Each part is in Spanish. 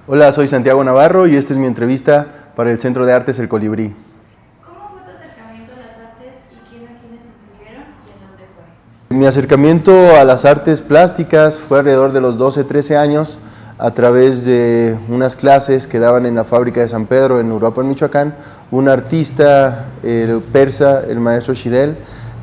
Hola, soy Santiago Navarro y esta es mi entrevista para el Centro de Artes El Colibrí. ¿Cómo fue tu acercamiento a las artes y quién a quiénes influyeron y en dónde fue? Mi acercamiento a las artes plásticas fue alrededor de los 12-13 años a través de unas clases que daban en la fábrica de San Pedro en Uruapan, Michoacán, un artista persa, el maestro Shidel,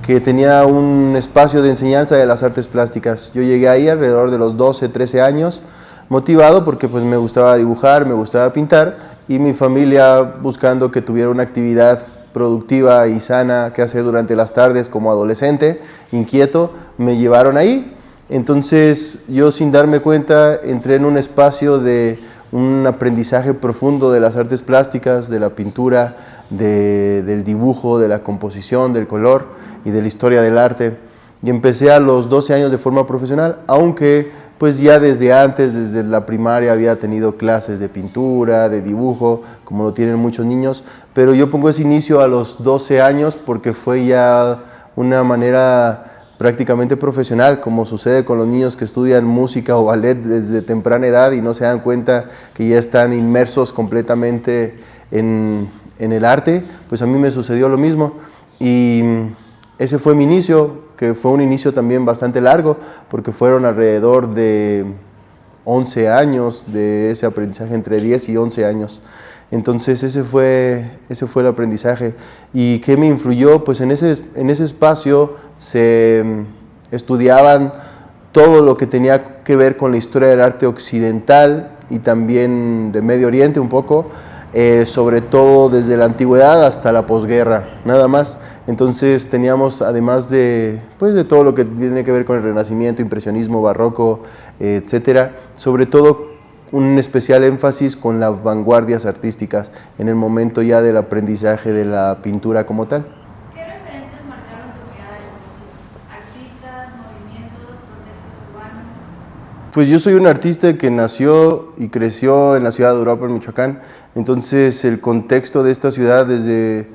que tenía un espacio de enseñanza de las artes plásticas. Yo llegué ahí alrededor de los 12-13 años, motivado porque pues me gustaba dibujar, me gustaba pintar, y mi familia buscando que tuviera una actividad productiva y sana que hacer durante las tardes como adolescente, inquieto, me llevaron ahí. Entonces yo, sin darme cuenta, entré en un espacio de un aprendizaje profundo de las artes plásticas, de la pintura, del dibujo, de la composición, del color y de la historia del arte. Y empecé a los 12 años de forma profesional, aunque pues ya desde antes, desde la primaria, había tenido clases de pintura, de dibujo, como lo tienen muchos niños, pero yo pongo ese inicio a los 12 años porque fue ya una manera prácticamente profesional, como sucede con los niños que estudian música o ballet desde temprana edad y no se dan cuenta que ya están inmersos completamente en el arte. Pues a mí me sucedió lo mismo y ese fue mi inicio, que fue un inicio también bastante largo, porque fueron alrededor de 11 años de ese aprendizaje, entre 10 y 11 años. Entonces ese fue el aprendizaje. ¿Y qué me influyó? Pues en ese espacio se estudiaban todo lo que tenía que ver con la historia del arte occidental y también de Medio Oriente un poco, sobre todo desde la antigüedad hasta la posguerra, nada más. Entonces teníamos, además de todo lo que tiene que ver con el Renacimiento, Impresionismo, Barroco, etcétera, sobre todo un especial énfasis con las vanguardias artísticas en el momento ya del aprendizaje de la pintura como tal. ¿Qué referentes marcaron tu mirada al inicio? ¿Artistas, movimientos, contextos urbanos? Pues yo soy un artista que nació y creció en la ciudad de Uruapan, Michoacán. Entonces el contexto de esta ciudad desde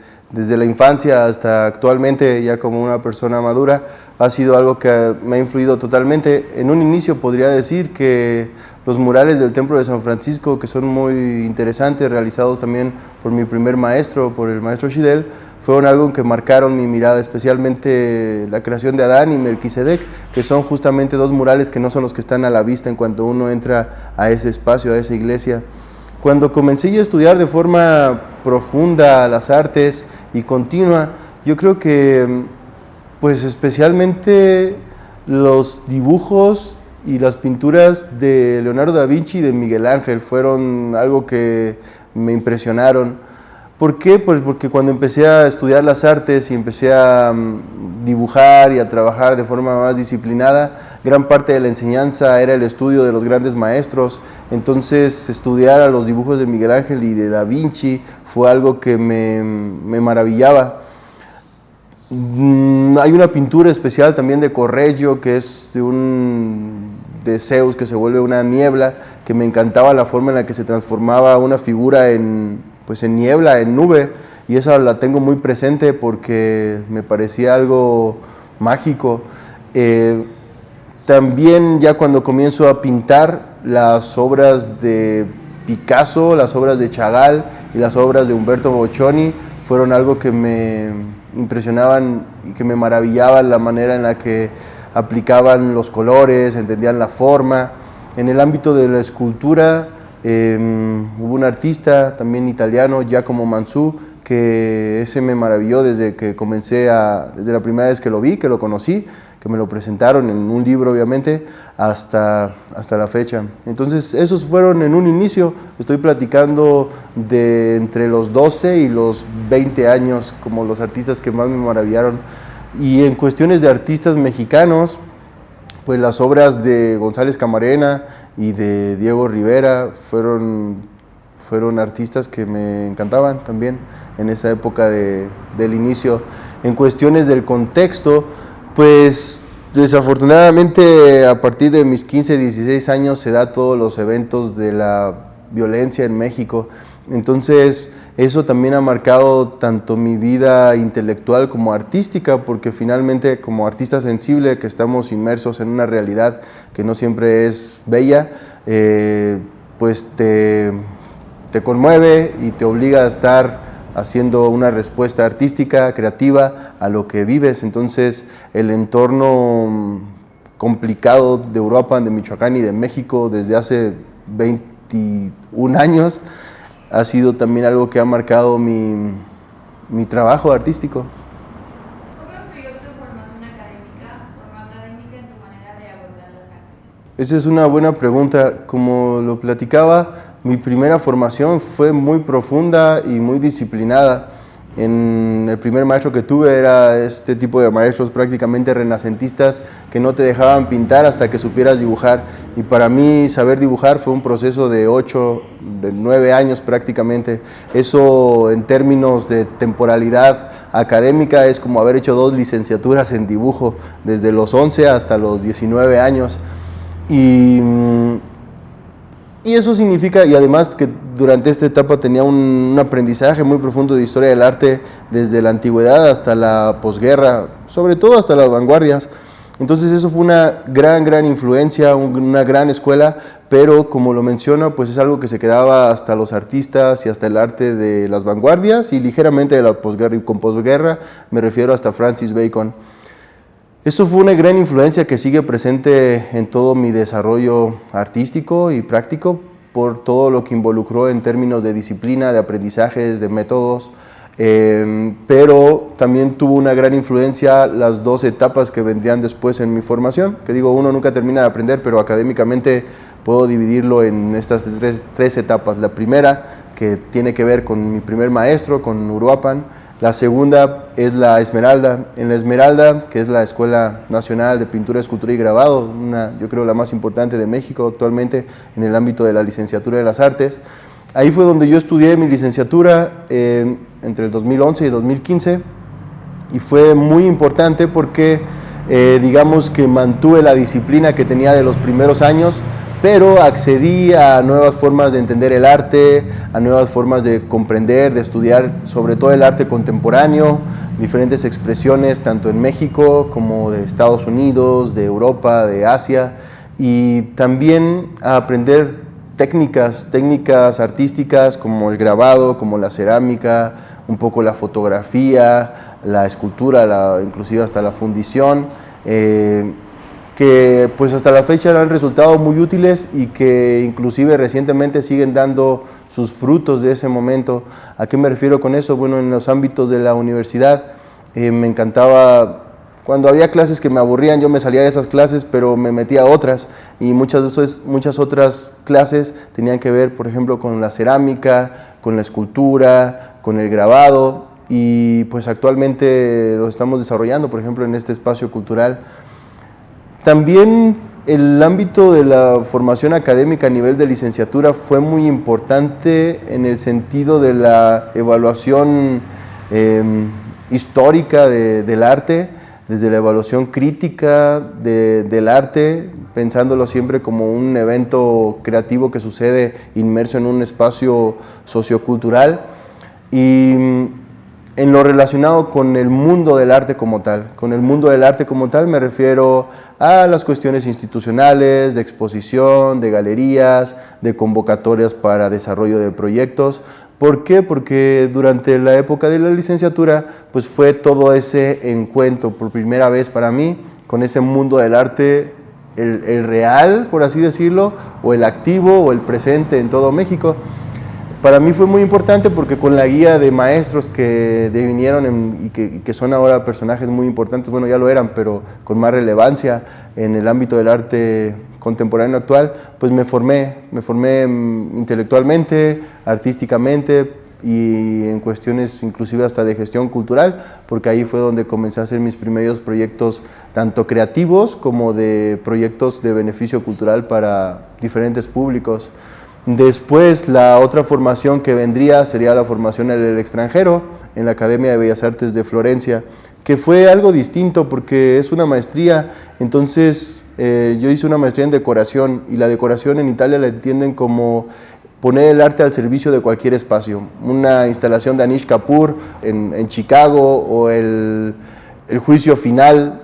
la infancia hasta actualmente, ya como una persona madura, ha sido algo que me ha influido totalmente. En un inicio podría decir que los murales del Templo de San Francisco, que son muy interesantes, realizados también por mi primer maestro, por el maestro Shidel, fueron algo que marcaron mi mirada, especialmente la creación de Adán y Melquisedec, que son justamente dos murales que no son los que están a la vista en cuanto uno entra a ese espacio, a esa iglesia. Cuando comencé a estudiar de forma profunda las artes y continua, yo creo que pues especialmente los dibujos y las pinturas de Leonardo da Vinci y de Miguel Ángel fueron algo que me impresionaron. ¿Por qué? Pues porque cuando empecé a estudiar las artes y empecé a dibujar y a trabajar de forma más disciplinada, gran parte de la enseñanza era el estudio de los grandes maestros. Entonces estudiar a los dibujos de Miguel Ángel y de Da Vinci fue algo que me maravillaba. Hay una pintura especial también de Correggio, que es de Zeus, que se vuelve una niebla, que me encantaba la forma en la que se transformaba una figura en niebla, en nube, y esa la tengo muy presente porque me parecía algo mágico. También ya cuando comienzo a pintar las obras de Picasso, las obras de Chagall y las obras de Umberto Boccioni fueron algo que me impresionaban y que me maravillaban la manera en la que aplicaban los colores, entendían la forma. En el ámbito de la escultura hubo un artista también italiano, Giacomo Manzù, que ese me maravilló desde que desde la primera vez que lo vi, que lo conocí, que me lo presentaron en un libro obviamente, hasta la fecha. Entonces esos fueron en un inicio, estoy platicando de entre los 12 y los 20 años como los artistas que más me maravillaron. Y en cuestiones de artistas mexicanos, pues las obras de González Camarena y de Diego Rivera fueron artistas que me encantaban también en esa época del inicio. En cuestiones del contexto, pues desafortunadamente a partir de mis 15, 16 años se da todos los eventos de la violencia en México. Entonces eso también ha marcado tanto mi vida intelectual como artística, porque finalmente como artista sensible que estamos inmersos en una realidad que no siempre es bella, pues te conmueve y te obliga a estar haciendo una respuesta artística, creativa a lo que vives. Entonces el entorno complicado de Europa, de Michoacán y de México desde hace 21 años ha sido también algo que ha marcado mi trabajo artístico. ¿Cómo influyó tu formación académica o no académica en tu manera de abordar las artes? Esa es una buena pregunta. Como lo platicaba, mi primera formación fue muy profunda y muy disciplinada. El primer maestro que tuve era este tipo de maestros prácticamente renacentistas que no te dejaban pintar hasta que supieras dibujar. Y para mí saber dibujar fue un proceso de 9 años prácticamente. Eso en términos de temporalidad académica es como haber hecho 2 licenciaturas en dibujo desde los 11 hasta los 19 años. Y eso significa, y además que durante esta etapa tenía un aprendizaje muy profundo de historia del arte desde la antigüedad hasta la posguerra, sobre todo hasta las vanguardias. Entonces eso fue una gran influencia, una gran escuela, pero como lo menciono, pues es algo que se quedaba hasta los artistas y hasta el arte de las vanguardias y ligeramente de la posguerra, y con posguerra me refiero hasta Francis Bacon. Esto fue una gran influencia que sigue presente en todo mi desarrollo artístico y práctico por todo lo que involucró en términos de disciplina, de aprendizajes, de métodos, pero también tuvo una gran influencia las 2 etapas que vendrían después en mi formación, que digo, uno nunca termina de aprender, pero académicamente puedo dividirlo en estas tres etapas. La primera, que tiene que ver con mi primer maestro, con Uruapan. La segunda es la Esmeralda. En la Esmeralda, que es la Escuela Nacional de Pintura, Escultura y Grabado, yo creo la más importante de México actualmente en el ámbito de la licenciatura de las artes. Ahí fue donde yo estudié mi licenciatura entre el 2011 y 2015 y fue muy importante porque digamos que mantuve la disciplina que tenía de los primeros años, pero accedí a nuevas formas de entender el arte, a nuevas formas de comprender, de estudiar sobre todo el arte contemporáneo, diferentes expresiones tanto en México como de Estados Unidos, de Europa, de Asia, y también a aprender técnicas artísticas como el grabado, como la cerámica, un poco la fotografía, la escultura, inclusive hasta la fundición, que pues hasta la fecha han resultado muy útiles y que inclusive recientemente siguen dando sus frutos de ese momento. ¿A qué me refiero con eso? Bueno, en los ámbitos de la universidad me encantaba, cuando había clases que me aburrían, yo me salía de esas clases, pero me metía a otras, y muchas otras clases tenían que ver, por ejemplo, con la cerámica, con la escultura, con el grabado, y pues actualmente lo estamos desarrollando, por ejemplo, en este espacio cultural. También el ámbito de la formación académica a nivel de licenciatura fue muy importante en el sentido de la evaluación histórica del arte, desde la evaluación crítica del arte, pensándolo siempre como un evento creativo que sucede inmerso en un espacio sociocultural, y en lo relacionado con el mundo del arte como tal. Con el mundo del arte como tal me refiero a las cuestiones institucionales, de exposición, de galerías, de convocatorias para desarrollo de proyectos. ¿Por qué? Porque durante la época de la licenciatura pues fue todo ese encuentro por primera vez para mí con ese mundo del arte, el real, por así decirlo, o el activo o el presente en todo México. Para mí fue muy importante porque con la guía de maestros que vinieron y que son ahora personajes muy importantes, bueno, ya lo eran, pero con más relevancia en el ámbito del arte contemporáneo actual, pues me formé intelectualmente, artísticamente y en cuestiones inclusive hasta de gestión cultural, porque ahí fue donde comencé a hacer mis primeros proyectos, tanto creativos como de proyectos de beneficio cultural para diferentes públicos. Después, la otra formación que vendría sería la formación en el extranjero, en la Academia de Bellas Artes de Florencia, que fue algo distinto porque es una maestría. Entonces yo hice una maestría en decoración, y la decoración en Italia la entienden como poner el arte al servicio de cualquier espacio. Una instalación de Anish Kapoor en Chicago, o el juicio final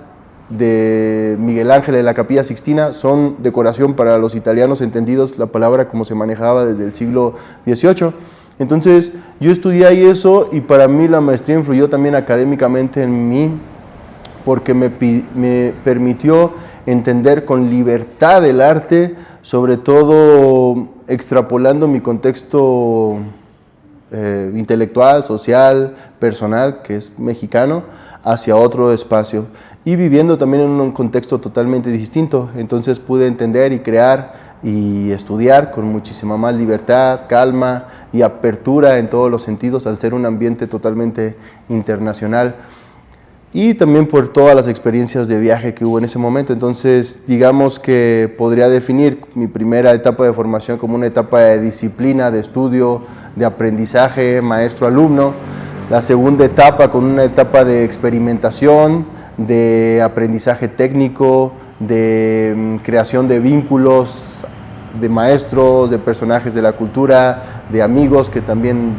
de Miguel Ángel en la Capilla Sixtina son decoración para los italianos entendidos, la palabra como se manejaba desde el siglo XVIII. Entonces yo estudié ahí eso y para mí la maestría influyó también académicamente en mí porque me permitió entender con libertad el arte, sobre todo extrapolando mi contexto intelectual, social, personal, que es mexicano, hacia otro espacio y viviendo también en un contexto totalmente distinto. Entonces pude entender y crear y estudiar con muchísima más libertad, calma y apertura en todos los sentidos al ser un ambiente totalmente internacional y también por todas las experiencias de viaje que hubo en ese momento. Entonces digamos que podría definir mi primera etapa de formación como una etapa de disciplina, de estudio, de aprendizaje maestro-alumno, la segunda etapa con una etapa de experimentación, de aprendizaje técnico, de creación de vínculos, de maestros, de personajes de la cultura, de amigos que también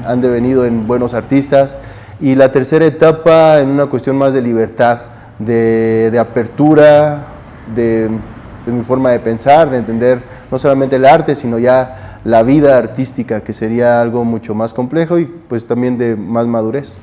han devenido en buenos artistas, y la tercera etapa en una cuestión más de libertad, de apertura, de mi forma de pensar, de entender no solamente el arte, sino ya la vida artística, que sería algo mucho más complejo y pues también de más madurez.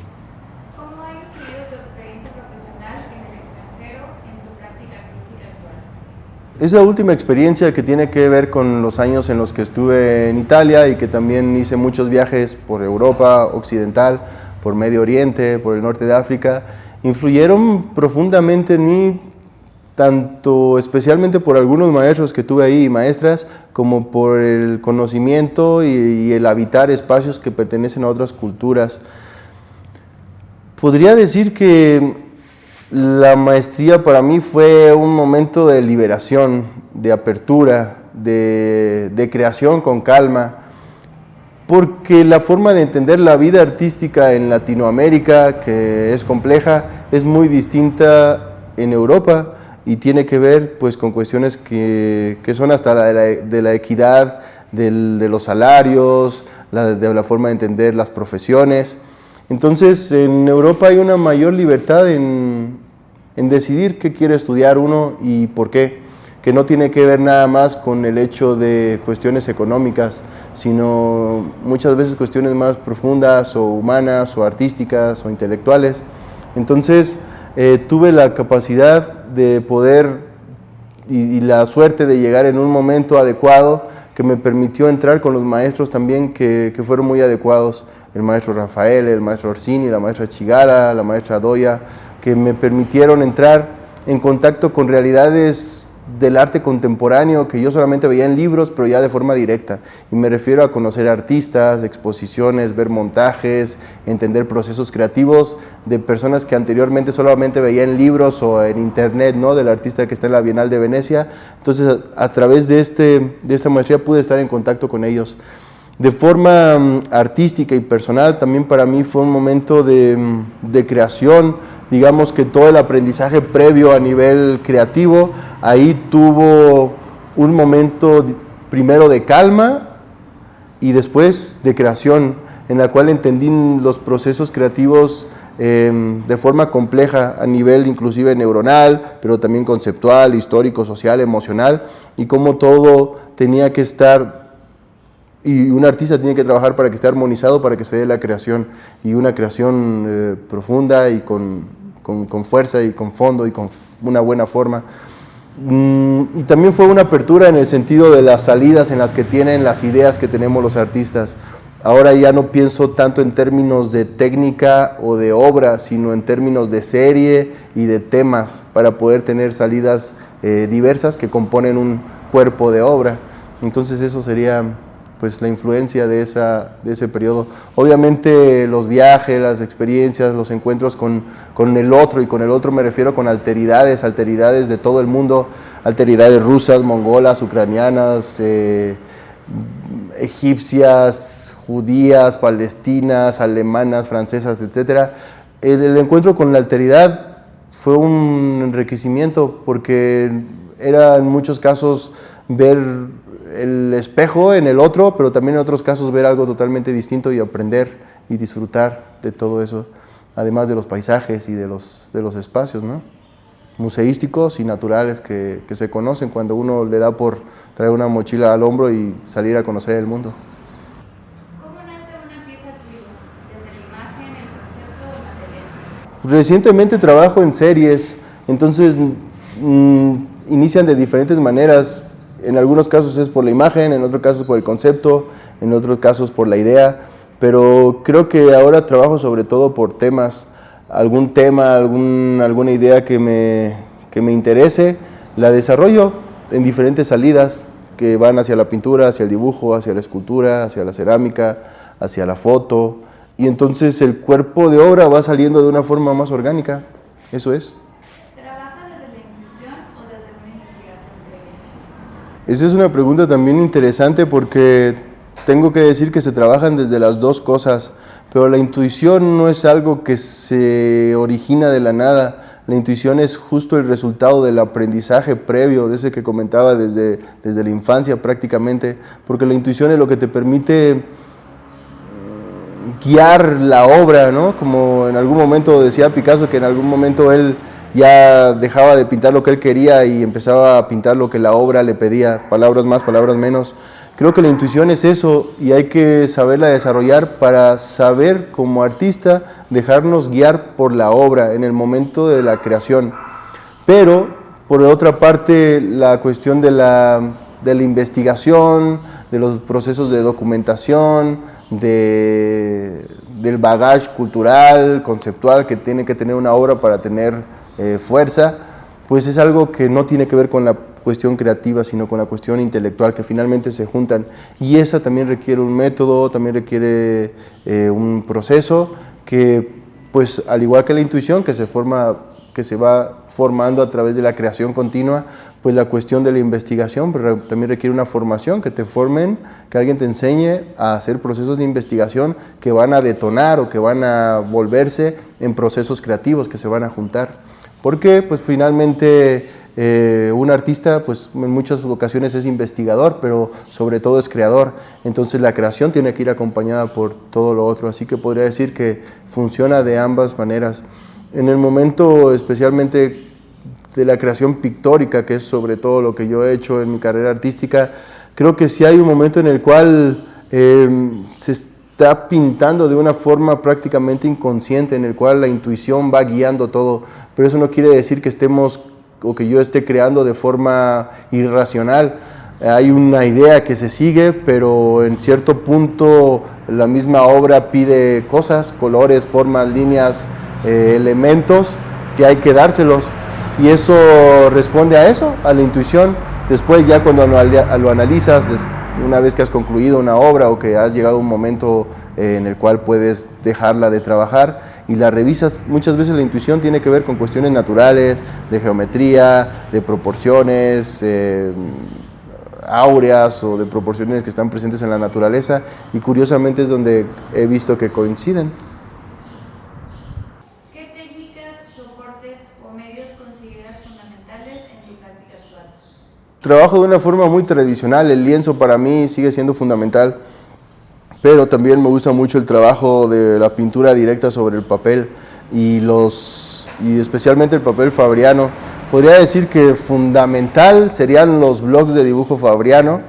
¿Cómo ha influido tu experiencia profesional en el extranjero en tu práctica artística actual? Esa última experiencia que tiene que ver con los años en los que estuve en Italia y que también hice muchos viajes por Europa occidental, por Medio Oriente, por el norte de África, influyeron profundamente en mí, tanto especialmente por algunos maestros que tuve ahí y maestras, como por el conocimiento y el habitar espacios que pertenecen a otras culturas. Podría decir que la maestría para mí fue un momento de liberación, de apertura, de creación con calma, porque la forma de entender la vida artística en Latinoamérica, que es compleja, es muy distinta en Europa y tiene que ver pues con cuestiones que son hasta de la equidad, de los salarios, de la forma de entender las profesiones. Entonces en Europa hay una mayor libertad en decidir qué quiere estudiar uno y por qué, que no tiene que ver nada más con el hecho de cuestiones económicas, sino muchas veces cuestiones más profundas o humanas o artísticas o intelectuales. Entonces tuve la capacidad de poder y la suerte de llegar en un momento adecuado que me permitió entrar con los maestros también que fueron muy adecuados, el maestro Rafael, el maestro Orsini, la maestra Chigara, la maestra Doya, que me permitieron entrar en contacto con realidades del arte contemporáneo que yo solamente veía en libros, pero ya de forma directa. Y me refiero a conocer artistas, exposiciones, ver montajes, entender procesos creativos de personas que anteriormente solamente veía en libros o en internet, ¿no? Del artista que está en la Bienal de Venecia. Entonces, a través de esta maestría pude estar en contacto con ellos. De forma artística y personal, también para mí fue un momento de creación. Digamos que todo el aprendizaje previo a nivel creativo, ahí tuvo un momento primero de calma y después de creación, en la cual entendí los procesos creativos de forma compleja a nivel inclusive neuronal, pero también conceptual, histórico, social, emocional, y cómo todo tenía que estar. Y un artista tiene que trabajar para que esté armonizado, para que se dé la creación, y una creación profunda y con fuerza y con fondo y con una buena forma. Y también fue una apertura en el sentido de las salidas en las que tienen las ideas que tenemos los artistas. Ahora ya no pienso tanto en términos de técnica o de obra, sino en términos de serie y de temas, para poder tener salidas diversas que componen un cuerpo de obra. Entonces eso sería pues la influencia de ese periodo. Obviamente los viajes, las experiencias, los encuentros con el otro, y con el otro me refiero con alteridades de todo el mundo, alteridades rusas, mongolas, ucranianas, egipcias, judías, palestinas, alemanas, francesas, etc. El encuentro con la alteridad fue un enriquecimiento porque era en muchos casos ver el espejo en el otro, pero también en otros casos ver algo totalmente distinto y aprender y disfrutar de todo eso, además de los paisajes y de los espacios, ¿no? museísticos y naturales que se conocen cuando uno le da por traer una mochila al hombro y salir a conocer el mundo. ¿Cómo nace una pieza tuya? ¿Desde la imagen, el concepto o el material? Recientemente trabajo en series, entonces inician de diferentes maneras. En algunos casos es por la imagen, en otros casos por el concepto, en otros casos por la idea, pero creo que ahora trabajo sobre todo por temas, algún tema, alguna idea que me interese, la desarrollo en diferentes salidas que van hacia la pintura, hacia el dibujo, hacia la escultura, hacia la cerámica, hacia la foto, y entonces el cuerpo de obra va saliendo de una forma más orgánica, eso es. ¿Trabaja desde la intuición o desde una investigación previa? Esa es una pregunta también interesante porque tengo que decir que se trabajan desde las dos cosas, pero la intuición no es algo que se origina de la nada. La intuición es justo el resultado del aprendizaje previo, de ese que comentaba desde la infancia prácticamente, porque la intuición es lo que te permite guiar la obra, ¿no? Como en algún momento decía Picasso, que en algún momento él ya dejaba de pintar lo que él quería y empezaba a pintar lo que la obra le pedía, palabras más, palabras menos. Creo que la intuición es eso y hay que saberla desarrollar para saber como artista dejarnos guiar por la obra en el momento de la creación. Pero, por otra parte, la cuestión de la investigación, de los procesos de documentación, del bagaje cultural, conceptual que tiene que tener una obra para tener fuerza, pues es algo que no tiene que ver con la cuestión creativa, sino con la cuestión intelectual, que finalmente se juntan. Y esa también requiere un método, también requiere un proceso que, pues, al igual que la intuición, que se va formando a través de la creación continua, pues la cuestión de la investigación pero también requiere una formación, que te formen, que alguien te enseñe a hacer procesos de investigación que van a detonar o que van a volverse en procesos creativos que se van a juntar. Porque, pues, finalmente un artista, pues, en muchas ocasiones es investigador, pero sobre todo es creador. Entonces la creación tiene que ir acompañada por todo lo otro. Así que podría decir que funciona de ambas maneras. En el momento especialmente de la creación pictórica, que es sobre todo lo que yo he hecho en mi carrera artística, creo que sí hay un momento en el cual se está pintando de una forma prácticamente inconsciente, en el cual la intuición va guiando todo, pero eso no quiere decir que estemos o que yo esté creando de forma irracional. Hay una idea que se sigue, pero en cierto punto la misma obra pide cosas, colores, formas, líneas, elementos que hay que dárselos, y eso responde a eso, a la intuición. Después, ya cuando lo analizas, una vez que has concluido una obra o que has llegado a un momento en el cual puedes dejarla de trabajar y la revisas, muchas veces la intuición tiene que ver con cuestiones naturales, de geometría, de proporciones áureas o de proporciones que están presentes en la naturaleza, y curiosamente es donde he visto que coinciden. ¿Qué técnicas, soportes o medios consideras fundamentales en tu práctica actual? Trabajo de una forma muy tradicional, el lienzo para mí sigue siendo fundamental, pero también me gusta mucho el trabajo de la pintura directa sobre el papel y especialmente el papel fabriano. Podría decir que fundamental serían los blocs de dibujo fabriano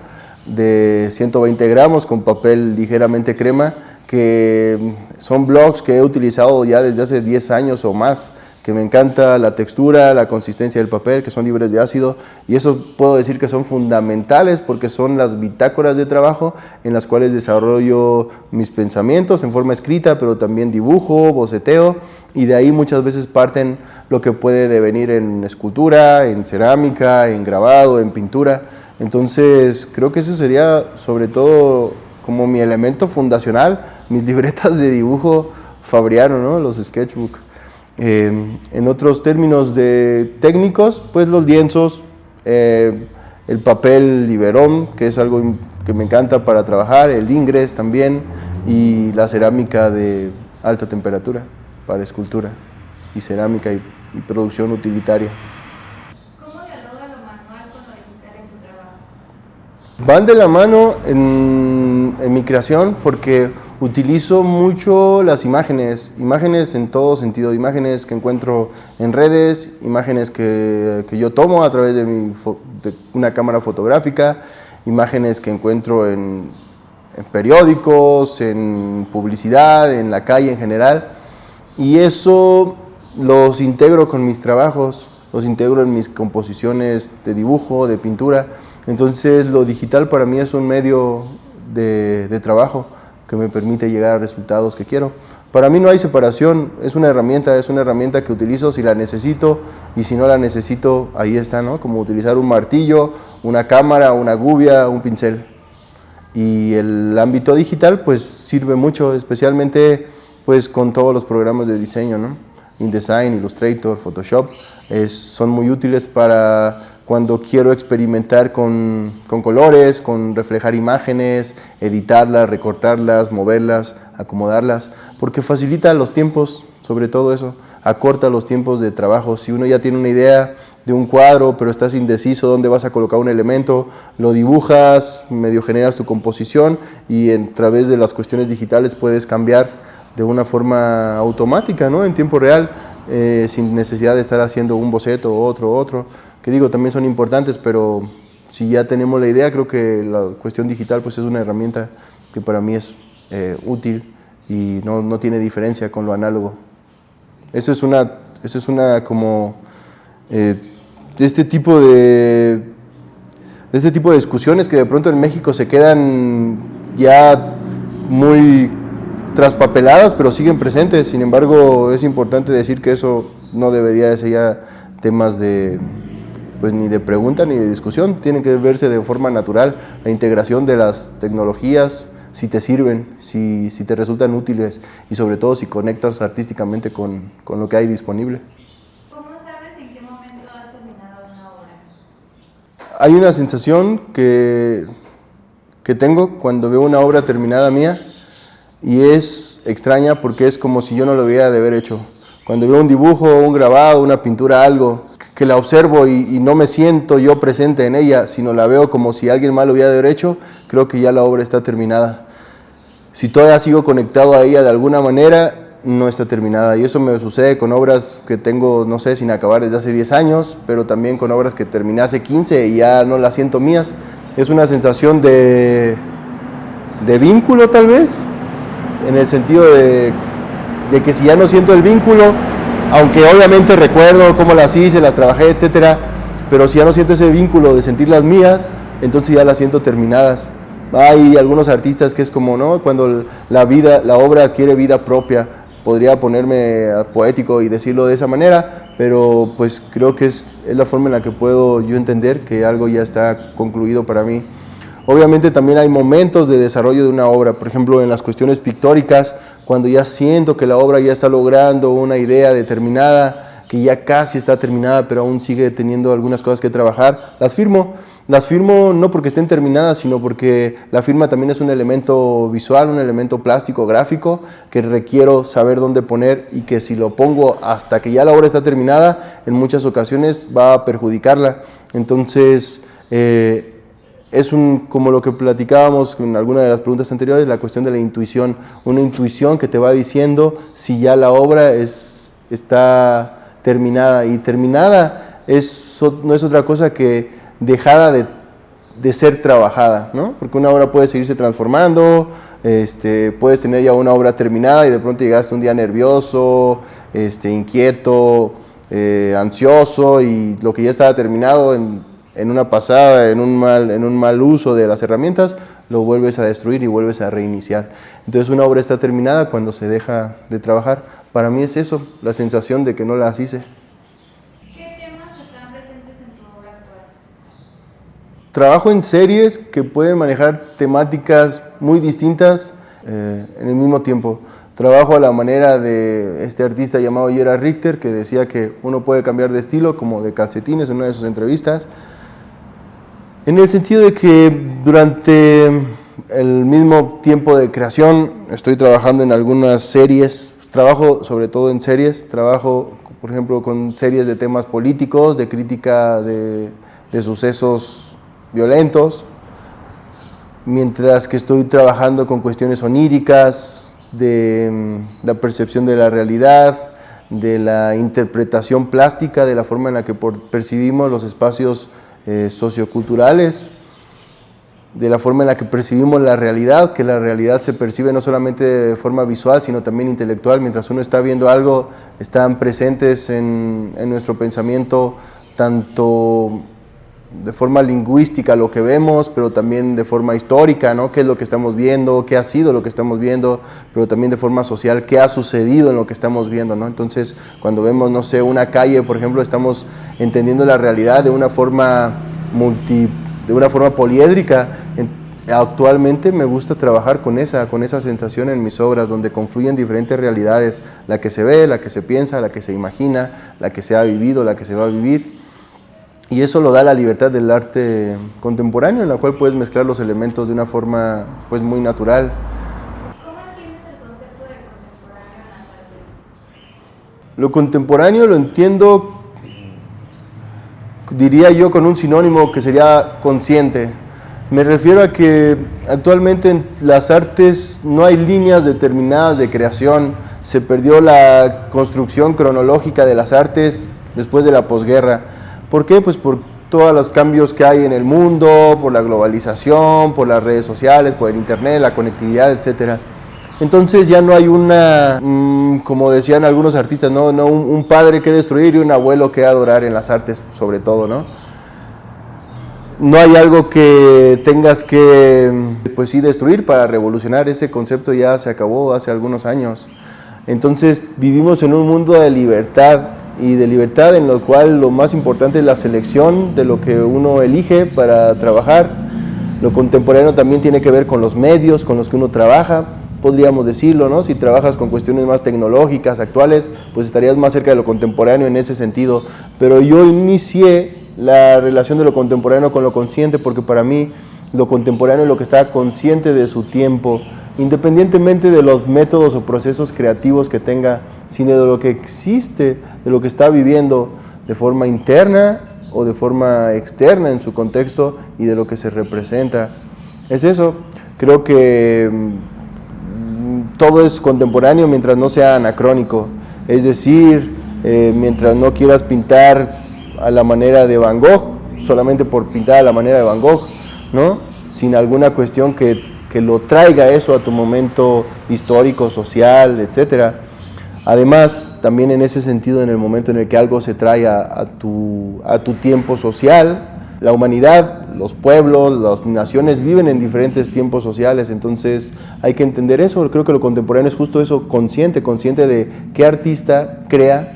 de 120 gramos con papel ligeramente crema, que son blocs que he utilizado ya desde hace 10 años o más, que me encanta la textura, la consistencia del papel, que son libres de ácido, y eso puedo decir que son fundamentales porque son las bitácoras de trabajo en las cuales desarrollo mis pensamientos en forma escrita, pero también dibujo, boceteo, y de ahí muchas veces parten lo que puede devenir en escultura, en cerámica, en grabado, en pintura. Entonces creo que eso sería sobre todo como mi elemento fundacional, mis libretas de dibujo fabriano, ¿no? Los sketchbook. En otros términos técnicos, pues los lienzos, el papel liberón, que es algo que me encanta para trabajar, el ingres también, y la cerámica de alta temperatura para escultura, y cerámica y producción utilitaria. ¿Cómo dialoga lo manual con lo digital en tu trabajo? Van de la mano en mi creación, porque Utilizo mucho las imágenes en todo sentido, imágenes que encuentro en redes, imágenes que yo tomo a través de una cámara fotográfica, imágenes que encuentro en periódicos, en publicidad, en la calle en general, y eso los integro con mis trabajos, los integro en mis composiciones de dibujo, de pintura. Entonces lo digital para mí es un medio de trabajo que me permite llegar a resultados que quiero. Para mí no hay separación, es una herramienta que utilizo si la necesito, y si no la necesito, ahí está, ¿no? Como utilizar un martillo, una cámara, una gubia, un pincel. Y el ámbito digital pues sirve mucho, especialmente pues con todos los programas de diseño, ¿no? InDesign, Illustrator, Photoshop, son muy útiles para cuando quiero experimentar con colores, con reflejar imágenes, editarlas, recortarlas, moverlas, acomodarlas, porque facilita los tiempos, sobre todo eso, acorta los tiempos de trabajo. Si uno ya tiene una idea de un cuadro, pero estás indeciso dónde vas a colocar un elemento, lo dibujas, medio generas tu composición, y a través de las cuestiones digitales puedes cambiar de una forma automática, ¿no? En tiempo real, sin necesidad de estar haciendo un boceto, otro, que digo, también son importantes, pero si ya tenemos la idea, creo que la cuestión digital pues es una herramienta que para mí es útil y no tiene diferencia con lo análogo. Eso es una como de este tipo de discusiones que de pronto en México se quedan ya muy traspapeladas, pero siguen presentes. Sin embargo, es importante decir que eso no debería de ser ya temas pues ni de pregunta ni de discusión, tienen que verse de forma natural. La integración de las tecnologías, si te sirven, si te resultan útiles, y sobre todo si conectas artísticamente con lo que hay disponible. ¿Cómo sabes en qué momento has terminado una obra? Hay una sensación que tengo cuando veo una obra terminada mía, y es extraña porque es como si yo no lo hubiera de haber hecho. Cuando veo un dibujo, un grabado, una pintura, algo, que la observo y no me siento yo presente en ella, sino la veo como si alguien más lo hubiera de haber hecho, creo que ya la obra está terminada. Si todavía sigo conectado a ella de alguna manera, no está terminada. Y eso me sucede con obras que tengo, no sé, sin acabar desde hace 10 años, pero también con obras que terminé hace 15 y ya no las siento mías. Es una sensación de vínculo, tal vez, en el sentido de que si ya no siento el vínculo, aunque obviamente recuerdo cómo las hice, las trabajé, etcétera, pero si ya no siento ese vínculo de sentirlas mías, entonces ya las siento terminadas. Hay algunos artistas que es como, ¿no? Cuando la obra adquiere vida propia. Podría ponerme poético y decirlo de esa manera, pero pues creo que es la forma en la que puedo yo entender que algo ya está concluido para mí. Obviamente también hay momentos de desarrollo de una obra, por ejemplo en las cuestiones pictóricas, cuando ya siento que la obra ya está logrando una idea determinada, que ya casi está terminada, pero aún sigue teniendo algunas cosas que trabajar, las firmo no porque estén terminadas, sino porque la firma también es un elemento visual, un elemento plástico, gráfico, que requiero saber dónde poner, y que si lo pongo hasta que ya la obra está terminada, en muchas ocasiones va a perjudicarla. Entonces, es como lo que platicábamos en alguna de las preguntas anteriores, la cuestión de la intuición, una intuición que te va diciendo si ya la obra está terminada, y terminada no es otra cosa que dejada de ser trabajada, ¿no? Porque una obra puede seguirse transformando, puedes tener ya una obra terminada y de pronto llegaste un día nervioso, inquieto, ansioso, y lo que ya estaba terminado en una pasada, en un mal uso de las herramientas, lo vuelves a destruir y vuelves a reiniciar. Entonces una obra está terminada cuando se deja de trabajar. Para mí es eso, la sensación de que no las hice. ¿Qué temas están presentes en tu obra actual? Trabajo en series que pueden manejar temáticas muy distintas en el mismo tiempo. Trabajo a la manera de este artista llamado Gerhard Richter, que decía que uno puede cambiar de estilo como de calcetines en una de sus entrevistas, en el sentido de que durante el mismo tiempo de creación estoy trabajando en algunas series. Trabajo sobre todo en series, trabajo por ejemplo con series de temas políticos, de crítica de sucesos violentos, mientras que estoy trabajando con cuestiones oníricas, de la percepción de la realidad, de la interpretación plástica, de la forma en la que percibimos los espacios socioculturales, de la forma en la que percibimos la realidad, que la realidad se percibe no solamente de forma visual, sino también intelectual. Mientras uno está viendo algo, están presentes en nuestro pensamiento tanto de forma lingüística lo que vemos, pero también de forma histórica, ¿no? ¿Qué es lo que estamos viendo? ¿Qué ha sido lo que estamos viendo? Pero también de forma social, ¿qué ha sucedido en lo que estamos viendo, ¿no? Entonces, cuando vemos, no sé, una calle, por ejemplo, estamos entendiendo la realidad de una forma poliédrica. Actualmente me gusta trabajar con esa sensación en mis obras, donde confluyen diferentes realidades, la que se ve, la que se piensa, la que se imagina, la que se ha vivido, la que se va a vivir. Y eso lo da la libertad del arte contemporáneo, en la cual puedes mezclar los elementos de una forma pues muy natural. ¿Cómo entiendes el concepto de contemporáneo en las artes? Lo contemporáneo lo entiendo, diría yo, con un sinónimo que sería consciente. Me refiero a que actualmente en las artes no hay líneas determinadas de creación. Se perdió la construcción cronológica de las artes después de la posguerra. ¿Por qué? Pues por todos los cambios que hay en el mundo, por la globalización, por las redes sociales, por el internet, la conectividad, etc. Entonces ya no hay como decían algunos artistas, no un padre que destruir y un abuelo que adorar en las artes, sobre todo, ¿no? No hay algo que tengas que, pues sí, destruir para revolucionar. Ese concepto ya se acabó hace algunos años. Entonces vivimos en un mundo de libertad, y de libertad en lo cual lo más importante es la selección de lo que uno elige para trabajar. Lo contemporáneo también tiene que ver con los medios con los que uno trabaja, podríamos decirlo, ¿no? Si trabajas con cuestiones más tecnológicas, actuales, pues estarías más cerca de lo contemporáneo en ese sentido. Pero yo inicié la relación de lo contemporáneo con lo consciente, porque para mí lo contemporáneo es lo que está consciente de su tiempo, independientemente de los métodos o procesos creativos que tenga, sino de lo que existe, de lo que está viviendo de forma interna o de forma externa en su contexto y de lo que se representa. Es eso. Creo que todo es contemporáneo mientras no sea anacrónico, es decir, mientras no quieras pintar a la manera de Van Gogh, solamente por pintar a la manera de Van Gogh, ¿no? Sin alguna cuestión que lo traiga eso a tu momento histórico, social, etc. Además, también en ese sentido, en el momento en el que algo se trae a tu tiempo social, la humanidad, los pueblos, las naciones viven en diferentes tiempos sociales, entonces hay que entender eso. Creo que lo contemporáneo es justo eso, consciente de qué artista crea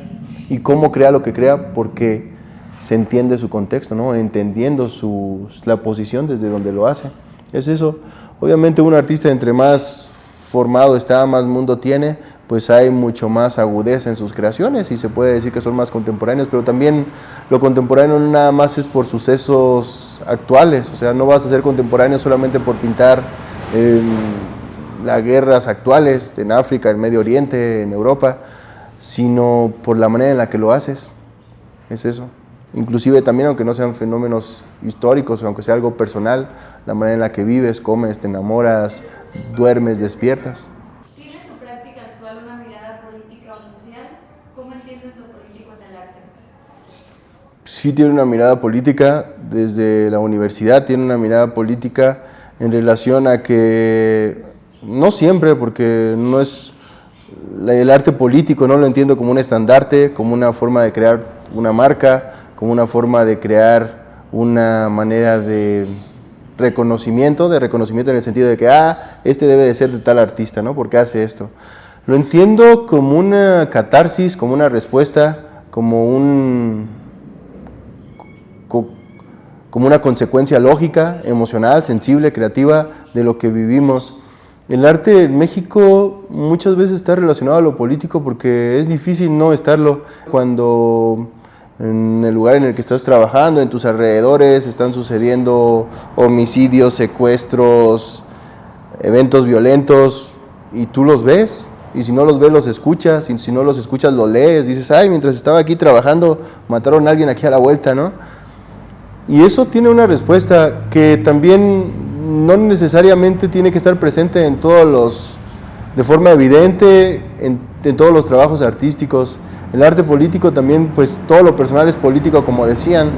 y cómo crea lo que crea, porque se entiende su contexto, ¿no? Entendiendo la posición desde donde lo hace. Es eso. Obviamente un artista entre más formado está, más mundo tiene, pues hay mucho más agudeza en sus creaciones y se puede decir que son más contemporáneos, pero también lo contemporáneo no nada más es por sucesos actuales, o sea, no vas a ser contemporáneo solamente por pintar las guerras actuales en África, en Medio Oriente, en Europa, sino por la manera en la que lo haces. Es eso. Inclusive también, aunque no sean fenómenos históricos, aunque sea algo personal, la manera en la que vives, comes, te enamoras, duermes, despiertas. ¿Tiene tu práctica actual una mirada política o social? ¿Cómo entiendes lo político en el arte? Sí tiene una mirada política, desde la universidad tiene una mirada política en relación a que, no siempre, porque no es el arte político, no lo entiendo como un estandarte, como una forma de crear una marca, como una forma de crear una manera de reconocimiento en el sentido de que, este debe de ser de tal artista, ¿no? Porque hace esto. Lo entiendo como una catarsis, como una respuesta, como una consecuencia lógica, emocional, sensible, creativa de lo que vivimos. El arte en México muchas veces está relacionado a lo político porque es difícil no estarlo. Cuando en el lugar en el que estás trabajando, en tus alrededores, están sucediendo homicidios, secuestros, eventos violentos, y tú los ves, y si no los ves, los escuchas, y si no los escuchas, los lees, dices, mientras estaba aquí trabajando, mataron a alguien aquí a la vuelta, ¿no? Y eso tiene una respuesta que también no necesariamente tiene que estar presente en de forma evidente en todos los trabajos artísticos. El arte político también, pues todo lo personal es político, como decían,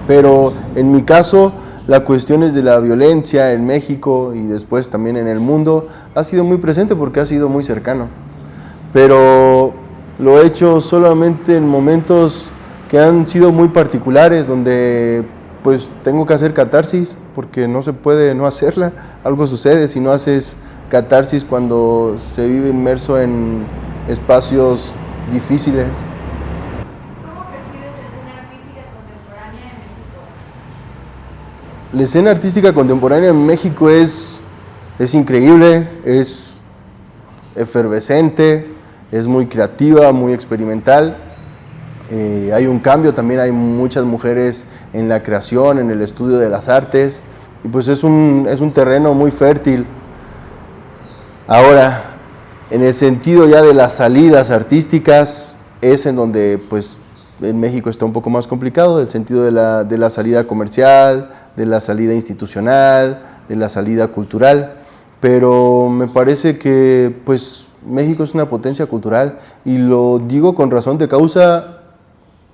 pero en mi caso, las cuestiones de la violencia en México y después también en el mundo ha sido muy presente porque ha sido muy cercano. Pero lo he hecho solamente en momentos que han sido muy particulares, donde pues tengo que hacer catarsis, porque no se puede no hacerla. Algo sucede si no haces catarsis cuando se vive inmerso en espacios difíciles. ¿Cómo percibes la escena artística contemporánea en México? La escena artística contemporánea en México es increíble, es efervescente, es muy creativa, muy experimental. Hay un cambio, también hay muchas mujeres en la creación, en el estudio de las artes, y pues es un terreno muy fértil. Ahora, en el sentido ya de las salidas artísticas, es en donde pues en México está un poco más complicado, el sentido de la salida comercial, de la salida institucional, de la salida cultural, pero me parece que pues México es una potencia cultural, y lo digo con razón de causa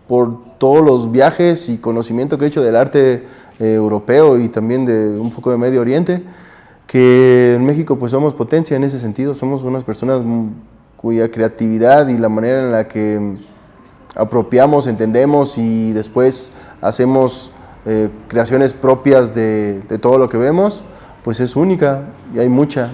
por todos los viajes y conocimiento que he hecho del arte europeo y también de un poco de Medio Oriente, que en México pues somos potencia en ese sentido, somos unas personas cuya creatividad y la manera en la que apropiamos, entendemos y después hacemos creaciones propias de todo lo que vemos, pues es única y hay mucha.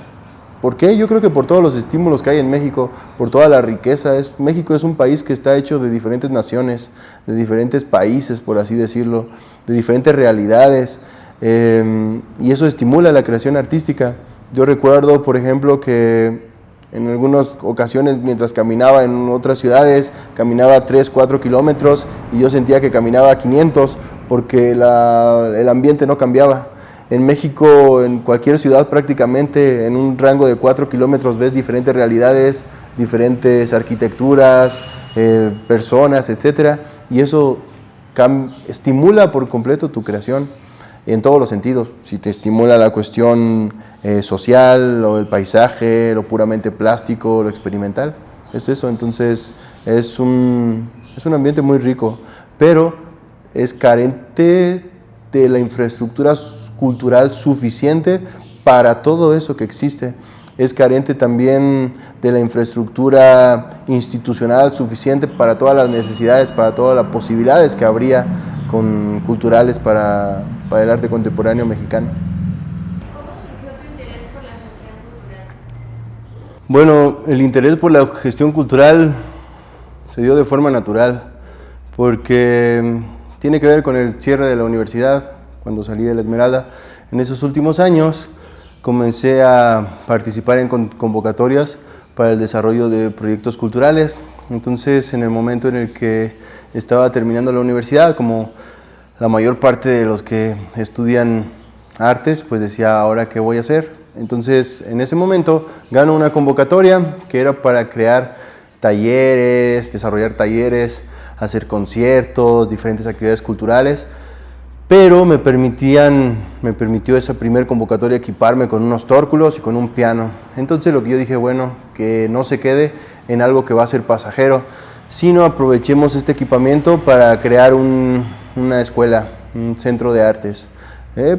¿Por qué? Yo creo que por todos los estímulos que hay en México, por toda la riqueza. México es un país que está hecho de diferentes naciones, de diferentes países, por así decirlo, de diferentes realidades, y eso estimula la creación artística. Yo recuerdo, por ejemplo, que en algunas ocasiones, mientras caminaba en otras ciudades, caminaba 3, 4 kilómetros y yo sentía que caminaba 500 porque el ambiente no cambiaba. En México, en cualquier ciudad prácticamente, en un rango de 4 kilómetros ves diferentes realidades, diferentes arquitecturas, personas, etc. Y eso estimula por completo tu creación en todos los sentidos. Si te estimula la cuestión social, o el paisaje, lo puramente plástico, lo experimental, es eso. Entonces es un ambiente muy rico, pero es carente de la infraestructura cultural suficiente para todo eso que existe. Es carente también de la infraestructura institucional suficiente para todas las necesidades, para todas las posibilidades que habría culturales para el arte contemporáneo mexicano. ¿Cómo surgió tu interés por la gestión cultural? Bueno, el interés por la gestión cultural se dio de forma natural, porque tiene que ver con el cierre de la universidad. Cuando salí de la Esmeralda, en esos últimos años comencé a participar en convocatorias para el desarrollo de proyectos culturales. Entonces, en el momento en el que estaba terminando la universidad, como la mayor parte de los que estudian artes, pues decía, ¿ahora qué voy a hacer? Entonces, en ese momento gano una convocatoria que era para crear talleres, desarrollar talleres, hacer conciertos, diferentes actividades culturales. Pero me permitió esa primer convocatoria equiparme con unos tórculos y con un piano. Entonces lo que yo dije, bueno, que no se quede en algo que va a ser pasajero, sino aprovechemos este equipamiento para crear una escuela, un centro de artes.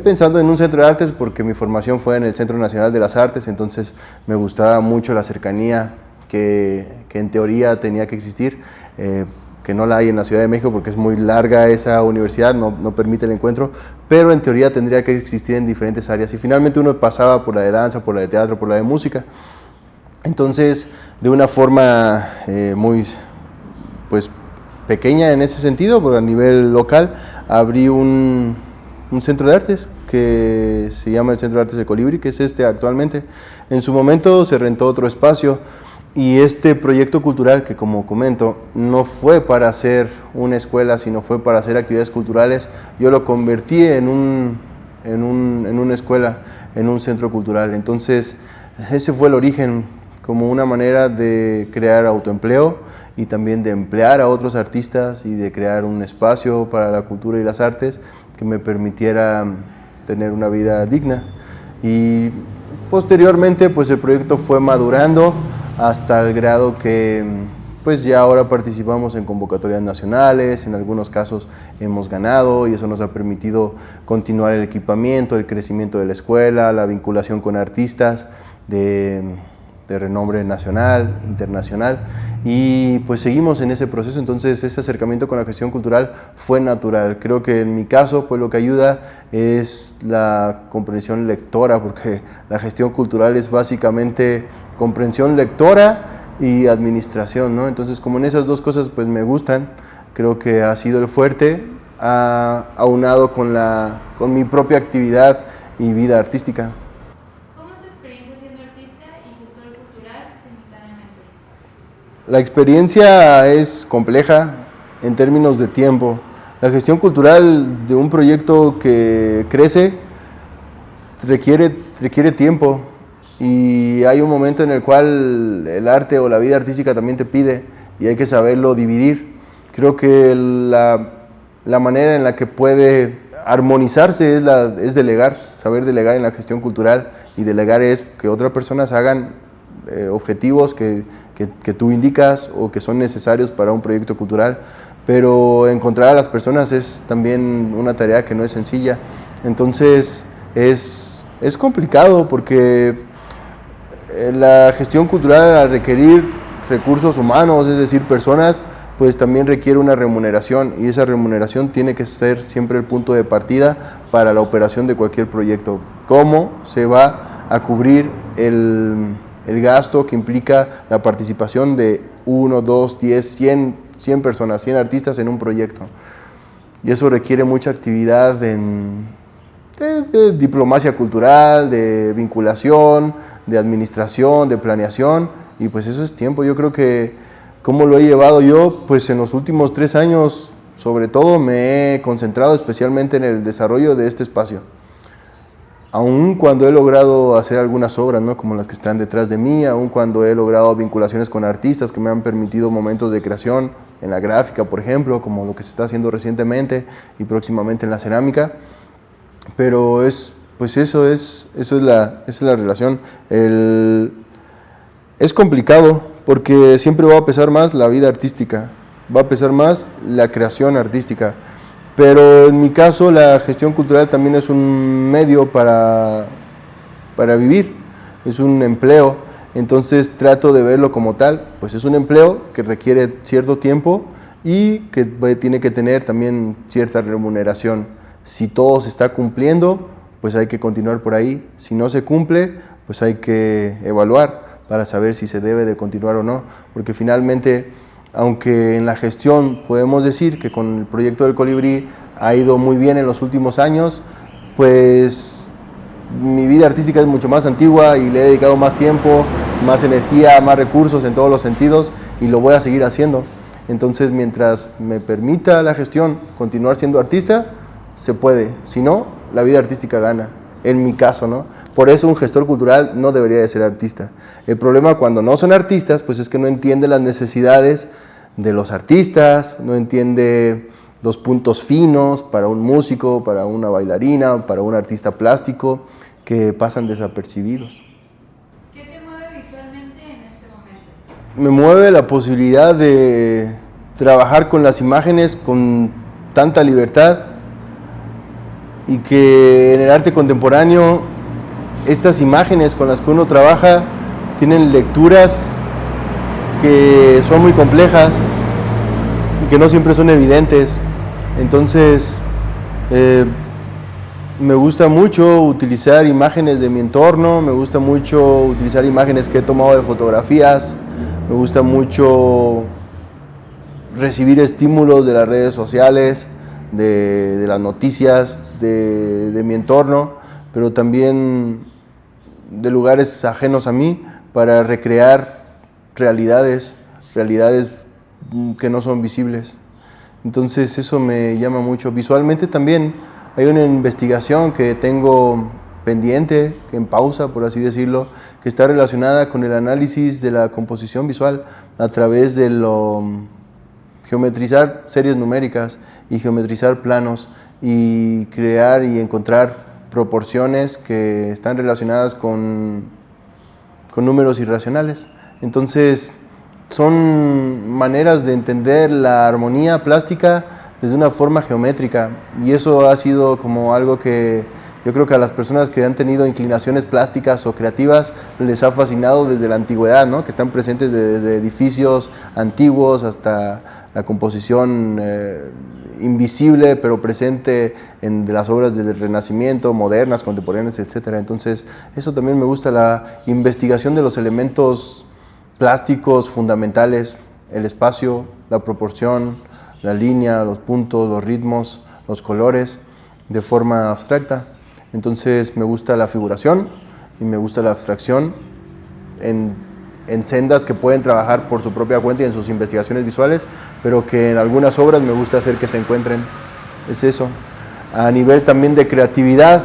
Pensando en un centro de artes porque mi formación fue en el Centro Nacional de las Artes, entonces me gustaba mucho la cercanía que en teoría tenía que existir, que no la hay en la Ciudad de México porque es muy larga esa universidad, no permite el encuentro, pero en teoría tendría que existir en diferentes áreas, y finalmente uno pasaba por la de danza, por la de teatro, por la de música. Entonces, de una forma muy pues, pequeña en ese sentido, pero a nivel local, abrí un centro de artes que se llama el Centro de Artes de Colibrí, que es este actualmente. En su momento se rentó otro espacio, y este proyecto cultural, que como comento, no fue para hacer una escuela, sino fue para hacer actividades culturales, yo lo convertí en una escuela, en un centro cultural. Entonces, ese fue el origen, como una manera de crear autoempleo y también de emplear a otros artistas y de crear un espacio para la cultura y las artes que me permitiera tener una vida digna. Y posteriormente pues el proyecto fue madurando hasta el grado que pues ya ahora participamos en convocatorias nacionales, en algunos casos hemos ganado y eso nos ha permitido continuar el equipamiento, el crecimiento de la escuela, la vinculación con artistas de renombre nacional, internacional, y pues seguimos en ese proceso. Entonces ese acercamiento con la gestión cultural fue natural. Creo que en mi caso pues lo que ayuda es la comprensión lectora, porque la gestión cultural es básicamente comprensión lectora y administración, ¿no? Entonces como en esas dos cosas pues me gustan, creo que ha sido el fuerte, aunado con mi propia actividad y vida artística. La experiencia es compleja en términos de tiempo. La gestión cultural de un proyecto que crece requiere tiempo y hay un momento en el cual el arte o la vida artística también te pide y hay que saberlo dividir. Creo que la manera en la que puede armonizarse es delegar, saber delegar en la gestión cultural, y delegar es que otras personas hagan objetivos que tú indicas o que son necesarios para un proyecto cultural, pero encontrar a las personas es también una tarea que no es sencilla. Entonces es complicado porque la gestión cultural, al requerir recursos humanos, es decir, personas, pues también requiere una remuneración, y esa remuneración tiene que ser siempre el punto de partida para la operación de cualquier proyecto. ¿Cómo se va a cubrir el gasto que implica la participación de 1, 2, 10, 100 personas, 100 artistas en un proyecto? Y eso requiere mucha actividad de diplomacia cultural, de vinculación, de administración, de planeación, y pues eso es tiempo. Yo creo que, ¿cómo lo he llevado yo? Pues en los últimos 3 años, sobre todo, me he concentrado especialmente en el desarrollo de este espacio. Aun cuando he logrado hacer algunas obras, ¿no?, como las que están detrás de mí, aun cuando he logrado vinculaciones con artistas que me han permitido momentos de creación en la gráfica, por ejemplo, como lo que se está haciendo recientemente y próximamente en la cerámica, pero pues eso es la relación. Es complicado porque siempre va a pesar más la vida artística, va a pesar más la creación artística. Pero en mi caso la gestión cultural también es un medio para vivir, es un empleo. Entonces trato de verlo como tal, pues es un empleo que requiere cierto tiempo y que tiene que tener también cierta remuneración. Si todo se está cumpliendo, pues hay que continuar por ahí. Si no se cumple, pues hay que evaluar para saber si se debe de continuar o no, porque finalmente, aunque en la gestión podemos decir que con el proyecto del Colibrí ha ido muy bien en los últimos años, pues mi vida artística es mucho más antigua y le he dedicado más tiempo, más energía, más recursos en todos los sentidos, y lo voy a seguir haciendo. Entonces, mientras me permita la gestión continuar siendo artista, se puede. Si no, la vida artística gana. En mi caso, ¿no? Por eso un gestor cultural no debería de ser artista. El problema cuando no son artistas, pues es que no entiende las necesidades de los artistas, no entiende los puntos finos para un músico, para una bailarina, para un artista plástico, que pasan desapercibidos. ¿Qué te mueve visualmente en este momento? Me mueve la posibilidad de trabajar con las imágenes con tanta libertad, y que en el arte contemporáneo estas imágenes con las que uno trabaja tienen lecturas que son muy complejas y que no siempre son evidentes. Entonces me gusta mucho utilizar imágenes de mi entorno, me gusta mucho utilizar imágenes que he tomado de fotografías, me gusta mucho recibir estímulos de las redes sociales, de las noticias, de mi entorno, pero también de lugares ajenos a mí, para recrear realidades que no son visibles. Entonces eso me llama mucho. Visualmente también hay una investigación que tengo pendiente, en pausa por así decirlo, que está relacionada con el análisis de la composición visual a través de geometrizar series numéricas y geometrizar planos y crear y encontrar proporciones que están relacionadas con números irracionales. Entonces, son maneras de entender la armonía plástica desde una forma geométrica, y eso ha sido como algo que yo creo que a las personas que han tenido inclinaciones plásticas o creativas les ha fascinado desde la antigüedad, ¿no? Que están presentes desde edificios antiguos hasta la composición invisible pero presente en las obras del Renacimiento, modernas, contemporáneas, etc. Entonces, eso también me gusta, la investigación de los elementos plásticos fundamentales, el espacio, la proporción, la línea, los puntos, los ritmos, los colores, de forma abstracta. Entonces me gusta la figuración y me gusta la abstracción en sendas que pueden trabajar por su propia cuenta y en sus investigaciones visuales, pero que en algunas obras me gusta hacer que se encuentren. Es eso. A nivel también de creatividad,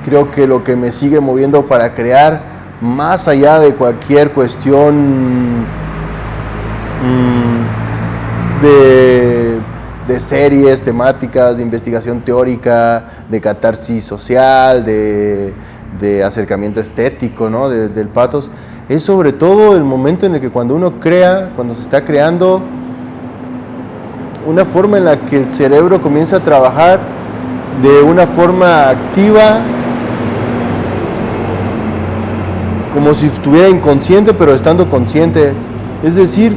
creo que lo que me sigue moviendo para crear, más allá de cualquier cuestión de series temáticas, de investigación teórica, de catarsis social, de acercamiento estético, ¿no? Del pathos, es sobre todo el momento en el que cuando uno crea, cuando se está creando, una forma en la que el cerebro comienza a trabajar de una forma activa, como si estuviera inconsciente pero estando consciente. Es decir,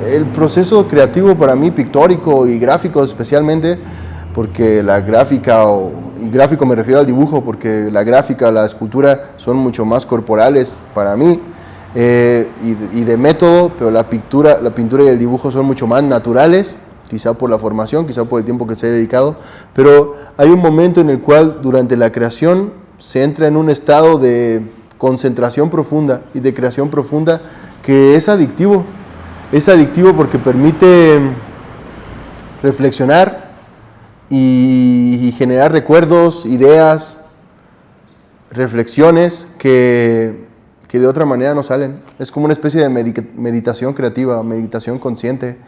el proceso creativo para mí, pictórico y gráfico especialmente, porque la gráfica, y gráfico me refiero al dibujo, porque la gráfica, la escultura son mucho más corporales para mí, y de método, pero la pintura y el dibujo son mucho más naturales, quizá por la formación, quizá por el tiempo que se ha dedicado, pero hay un momento en el cual durante la creación se entra en un estado de concentración profunda y de creación profunda que es adictivo. Es adictivo porque permite reflexionar y generar recuerdos, ideas, reflexiones que de otra manera no salen. Es como una especie de meditación creativa, meditación consciente.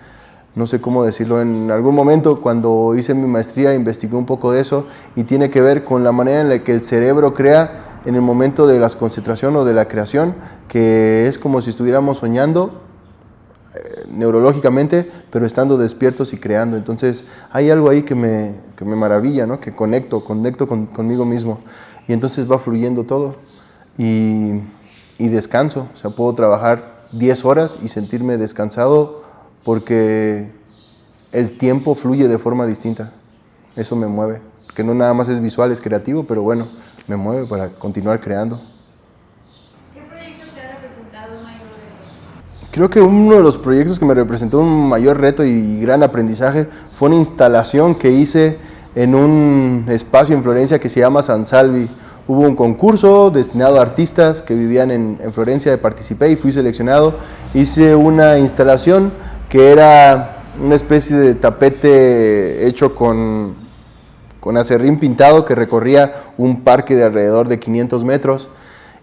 No sé cómo decirlo. En algún momento, cuando hice mi maestría, investigué un poco de eso, y tiene que ver con la manera en la que el cerebro crea en el momento de la concentración o de la creación, que es como si estuviéramos soñando neurológicamente, pero estando despiertos y creando. Entonces hay algo ahí que me maravilla, ¿no? Que conecto conmigo mismo, y entonces va fluyendo todo, y descanso. O sea, puedo trabajar 10 horas y sentirme descansado porque el tiempo fluye de forma distinta. Eso me mueve, que no nada más es visual, es creativo, pero bueno, me mueve para continuar creando. Creo que uno de los proyectos que me representó un mayor reto y gran aprendizaje fue una instalación que hice en un espacio en Florencia que se llama San Salvi. Hubo un concurso destinado a artistas que vivían en Florencia, participé y fui seleccionado. Hice una instalación que era una especie de tapete hecho con acerrín pintado que recorría un parque de alrededor de 500 metros.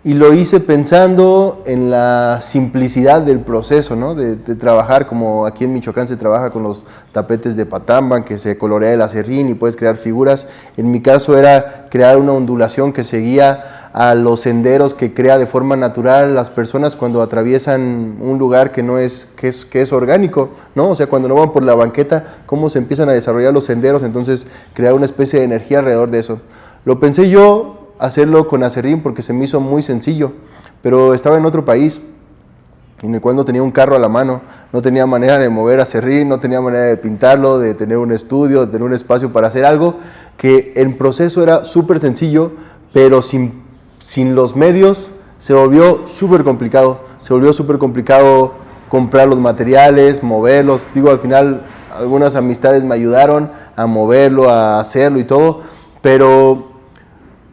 Y lo hice pensando en la simplicidad del proceso, ¿no? de trabajar, como aquí en Michoacán se trabaja con los tapetes de Patamban, que se colorea el acerrín y puedes crear figuras. En mi caso era crear una ondulación que seguía a los senderos que crea de forma natural las personas cuando atraviesan un lugar que es orgánico, ¿no? O sea, cuando no van por la banqueta, cómo se empiezan a desarrollar los senderos, entonces crear una especie de energía alrededor de eso. Lo pensé yo hacerlo con acerrín porque se me hizo muy sencillo, pero estaba en otro país en el cual no tenía un carro a la mano, no tenía manera de mover acerrín, no tenía manera de pintarlo, de tener un estudio, de tener un espacio para hacer algo, que el proceso era súper sencillo, pero sin los medios se volvió súper complicado. Se volvió súper complicado comprar los materiales, moverlos. Digo, al final algunas amistades me ayudaron a moverlo, a hacerlo y todo, pero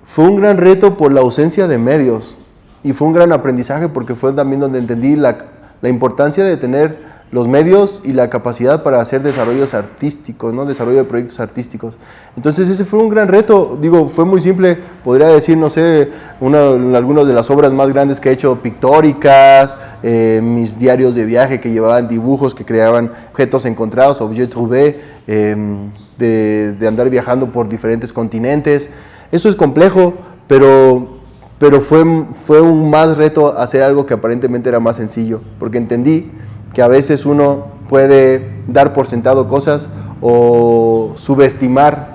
fue un gran reto por la ausencia de medios, y fue un gran aprendizaje porque fue también donde entendí la importancia de tener los medios y la capacidad para hacer desarrollos artísticos, ¿no? Desarrollo de proyectos artísticos. Entonces ese fue un gran reto. Digo, fue muy simple, podría decir, no sé, algunas de las obras más grandes que he hecho pictóricas, mis diarios de viaje que llevaban dibujos que creaban objetos encontrados, objets trouvés, de andar viajando por diferentes continentes. Eso es complejo, pero fue un más reto hacer algo que aparentemente era más sencillo, porque entendí que a veces uno puede dar por sentado cosas o subestimar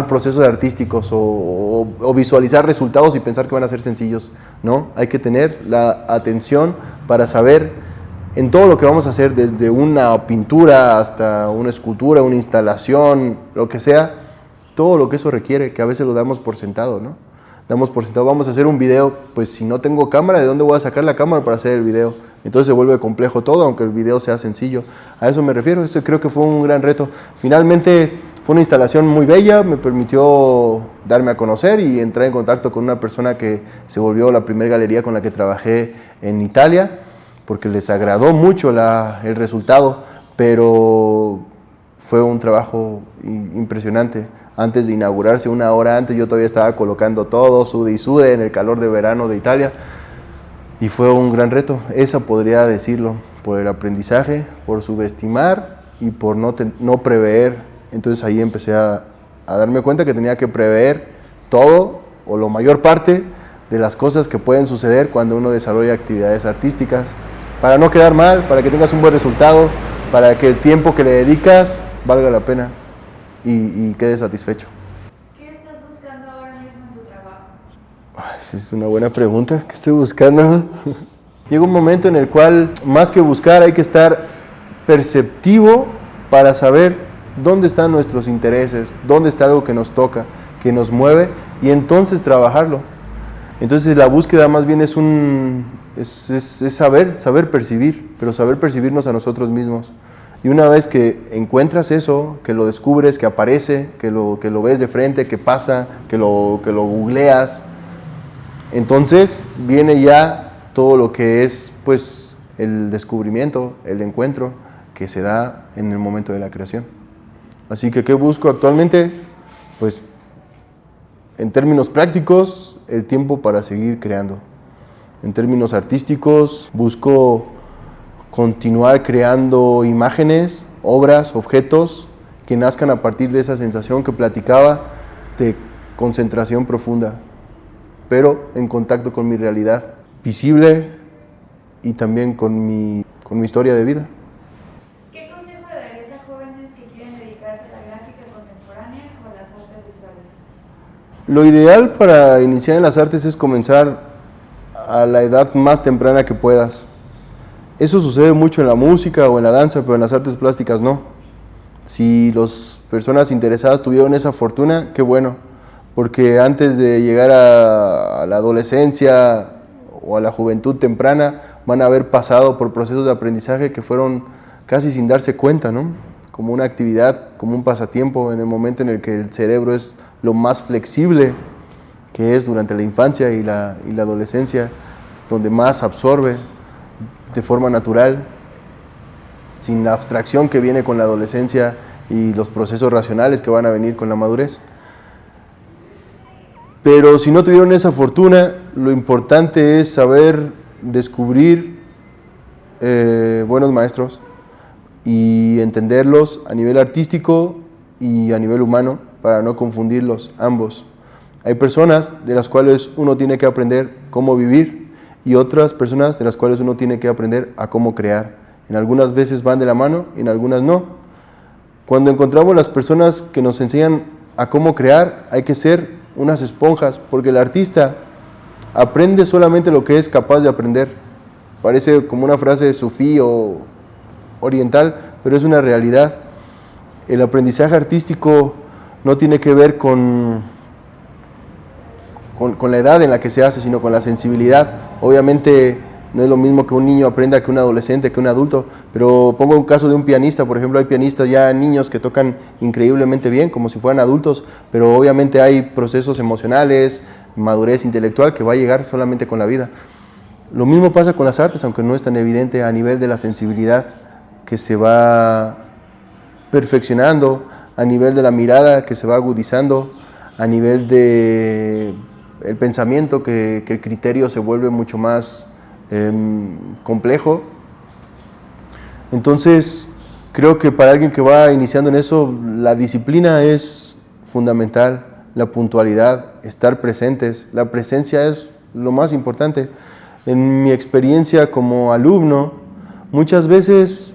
procesos artísticos o visualizar resultados y pensar que van a ser sencillos. No, hay que tener la atención para saber en todo lo que vamos a hacer, desde una pintura hasta una escultura, una instalación, lo que sea, todo lo que eso requiere, que a veces lo damos por sentado, ¿no? Damos por sentado, vamos a hacer un video, pues si no tengo cámara, ¿de dónde voy a sacar la cámara para hacer el video? Entonces se vuelve complejo todo, aunque el video sea sencillo. A eso me refiero, eso creo que fue un gran reto. Finalmente fue una instalación muy bella, me permitió darme a conocer y entrar en contacto con una persona que se volvió la primera galería con la que trabajé en Italia, porque les agradó mucho el resultado, pero fue un trabajo impresionante. Antes de inaugurarse, una hora antes, yo todavía estaba colocando todo, sude y sude, en el calor de verano de Italia, y fue un gran reto. Esa podría decirlo, por el aprendizaje, por subestimar y por no prever. Entonces ahí empecé a darme cuenta que tenía que prever todo, o la mayor parte, de las cosas que pueden suceder cuando uno desarrolla actividades artísticas, para no quedar mal, para que tengas un buen resultado, para que el tiempo que le dedicas valga la pena y quedes satisfecho. ¿Qué estás buscando ahora mismo en tu trabajo? Esa es una buena pregunta. ¿Qué estoy buscando? Llega un momento en el cual, más que buscar, hay que estar perceptivo para saber dónde están nuestros intereses, dónde está algo que nos toca, que nos mueve, y entonces trabajarlo. Entonces la búsqueda más bien es saber percibir, pero saber percibirnos a nosotros mismos. Y una vez que encuentras eso, que lo descubres, que aparece, que lo ves de frente, que pasa, que lo googleas, entonces viene ya todo lo que es, pues, el descubrimiento, el encuentro que se da en el momento de la creación. Así que, ¿qué busco actualmente? Pues, en términos prácticos, el tiempo para seguir creando. En términos artísticos, busco continuar creando imágenes, obras, objetos que nazcan a partir de esa sensación que platicaba de concentración profunda, pero en contacto con mi realidad visible y también con mi historia de vida. ¿Qué consejo le darías a jóvenes que quieren dedicarse a la gráfica contemporánea o a las artes visuales? Lo ideal para iniciar en las artes es comenzar a la edad más temprana que puedas. Eso sucede mucho en la música o en la danza, pero en las artes plásticas no. Si las personas interesadas tuvieron esa fortuna, qué bueno, porque antes de llegar a la adolescencia o a la juventud temprana, van a haber pasado por procesos de aprendizaje que fueron casi sin darse cuenta, ¿no? Como una actividad, como un pasatiempo, en el momento en el que el cerebro es lo más flexible que es durante la infancia y la adolescencia, donde más absorbe de forma natural, sin la abstracción que viene con la adolescencia y los procesos racionales que van a venir con la madurez. Pero si no tuvieron esa fortuna, lo importante es saber descubrir buenos maestros y entenderlos a nivel artístico y a nivel humano, para no confundirlos ambos. Hay personas de las cuales uno tiene que aprender cómo vivir, y otras personas de las cuales uno tiene que aprender a cómo crear. En algunas veces van de la mano y en algunas no. Cuando encontramos las personas que nos enseñan a cómo crear, hay que ser unas esponjas, porque el artista aprende solamente lo que es capaz de aprender. Parece como una frase sufí o oriental, pero es una realidad. El aprendizaje artístico no tiene que ver con la edad en la que se hace, sino con la sensibilidad. Obviamente no es lo mismo que un niño aprenda que un adolescente, que un adulto, pero pongo un caso de un pianista. Por ejemplo, hay pianistas ya niños que tocan increíblemente bien, como si fueran adultos, pero obviamente hay procesos emocionales, madurez intelectual que va a llegar solamente con la vida. Lo mismo pasa con las artes, aunque no es tan evidente, a nivel de la sensibilidad que se va perfeccionando, a nivel de la mirada que se va agudizando, a nivel de el pensamiento, que el criterio se vuelve mucho más complejo. Entonces, creo que para alguien que va iniciando en eso, la disciplina es fundamental, la puntualidad, estar presentes. La presencia es lo más importante. En mi experiencia como alumno, muchas veces